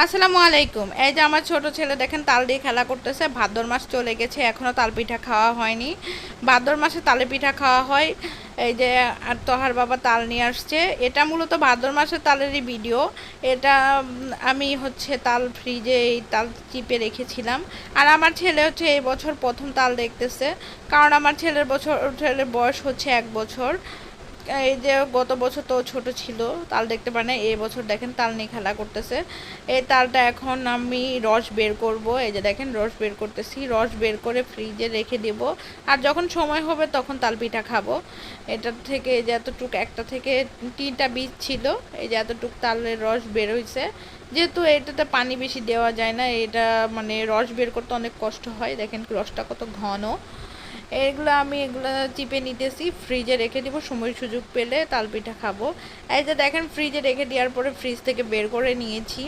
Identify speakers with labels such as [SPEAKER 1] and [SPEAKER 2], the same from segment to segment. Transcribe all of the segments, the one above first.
[SPEAKER 1] আসসালামু আলাইকুম। এই যে আমার ছোট ছেলে দেখেন তাল দিয়ে খেলা করতেছে। ভাদ্র মাস চলে গেছে, এখনো তাল পিঠা খাওয়া হয়নি। ভাদ্র মাসে তালে পিঠা খাওয়া হয়। এই যে আর তোহার বাবা তাল নিয়ে আসছে। এটা মূলত ভাদ্র মাসের তালেরই ভিডিও। এটা আমি হচ্ছে তাল ফ্রিজে এই তাল চিপে রেখেছিলাম। আর আমার ছেলে হচ্ছে এই বছর প্রথম তাল দেখতেছে, কারণ আমার ছেলের বয়স হচ্ছে 1 বছর। এই যে গত বছর তো ছোট ছিল, তাল দেখতে পারে না, এই বছর দেখেন তাল নিয়ে খেলা করতেছে। এই তালটা এখন আমি রস বের করব। এই যে দেখেন রস বের করতেছি, রস বের করে ফ্রিজে রেখে দেব। আর যখন সময় হবে তখন তাল পিঠা খাবো। এটার থেকে এই যে এতটুক, একটা থেকে 3টা বীজ ছিল, এই যে এতটুক তালের রস বের হয়েছে। যেহেতু এটাতে পানি বেশি দেওয়া যায় না, এটা মানে রস বের করতে অনেক কষ্ট হয়। দেখেন রসটা কত ঘন। এগুলো চিপে নিতেছি, ফ্রিজে রেখে দিব, সময় সুযোগ পেলে তালপিঠা খাবো। এই যে দেখেন ফ্রিজে রেখে দেওয়ার পরে ফ্রিজ থেকে বের করে নিয়েছি।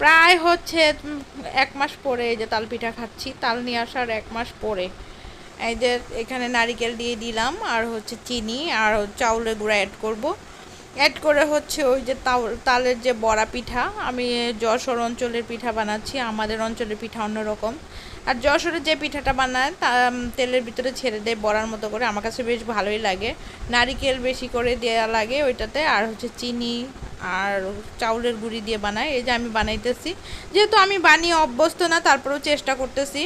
[SPEAKER 1] প্রায় হচ্ছে 1 মাস পরে এই যে তালপিঠা খাচ্ছি, তাল নিয়ে আসার 1 মাস পরে। এই যে এখানে নারিকেল দিয়ে দিলাম, আর হচ্ছে চিনি আর চাউলের গুঁড়া অ্যাড করব। অ্যাড করে হচ্ছে ওই যে তালের যে বড়া পিঠা, আমি যশোর অঞ্চলের পিঠা বানাচ্ছি, আমাদের অঞ্চলের পিঠা অন্যরকম। আর যশোরে যে পিঠাটা বানায় তা তেলের ভিতরে ছেড়ে দেয় বড়ার মতো করে, আমার কাছে বেশ ভালোই লাগে। নারিকেল বেশি করে দেওয়া লাগে ওইটাতে, আর হচ্ছে চিনি আর চাউলের গুঁড়ি দিয়ে বানায়। এই যে আমি বানাইতেছি, যেহেতু আমি বানিয়ে অভ্যস্ত না, তারপরেও চেষ্টা করতেছি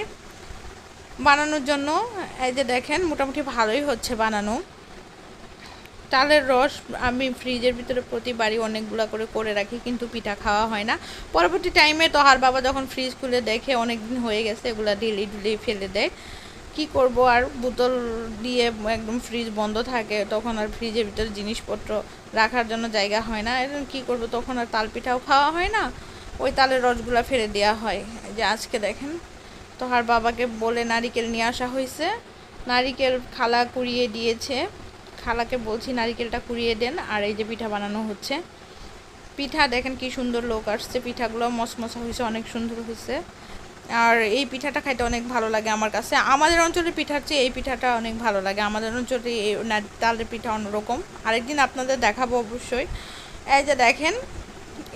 [SPEAKER 1] বানানোর জন্য। এই যে দেখেন মোটামুটি ভালোই হচ্ছে বানানো। তালের রস আমি ফ্রিজের ভিতরে প্রতিবারই অনেকগুলো করে করে রাখি, কিন্তু পিঠা খাওয়া হয় না। পরবর্তী টাইমে তোহার বাবা যখন ফ্রিজ খুলে দেখে অনেক দিন হয়ে গেছে, এগুলো ঢিলি ঢুলি ফেলে দেয়। কি করব আর, বোতল দিয়ে একদম ফ্রিজ বন্ধ থাকে, তখন আর ফ্রিজের ভিতরে জিনিসপত্র রাখার জন্য জায়গা হয় না। এখন কী করব, তখন আর তাল পিঠাও খাওয়া হয় না, ওই তালের রসগুলো ফেলে দেওয়া হয়। যে আজকে দেখেন তোহার বাবাকে বলে নারিকেল নিয়ে আসা হয়েছে, নারিকেল খালা কুড়িয়ে দিয়েছে। খালাকে বলছি নারিকেলটা কুড়িয়ে দেন। আর এই যে পিঠা বানানো হচ্ছে। পিঠা দেখেন কি সুন্দর লোক আসছে, পিঠাগুলো মশমশা হয়েছে, অনেক সুন্দর হয়েছে। আর এই পিঠাটা খাইতে অনেক ভালো লাগে আমার কাছে। আমাদের অঞ্চলের পিঠার চেয়ে এই পিঠাটা অনেক ভালো লাগে। আমাদের অঞ্চলে এই তালের পিঠা অন্যরকম, আরেকদিন আপনাদের দেখাবো অবশ্যই। এই যে দেখেন,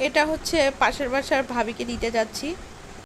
[SPEAKER 1] এটা হচ্ছে পাশের বাসার ভাবিকে দিতে যাচ্ছি।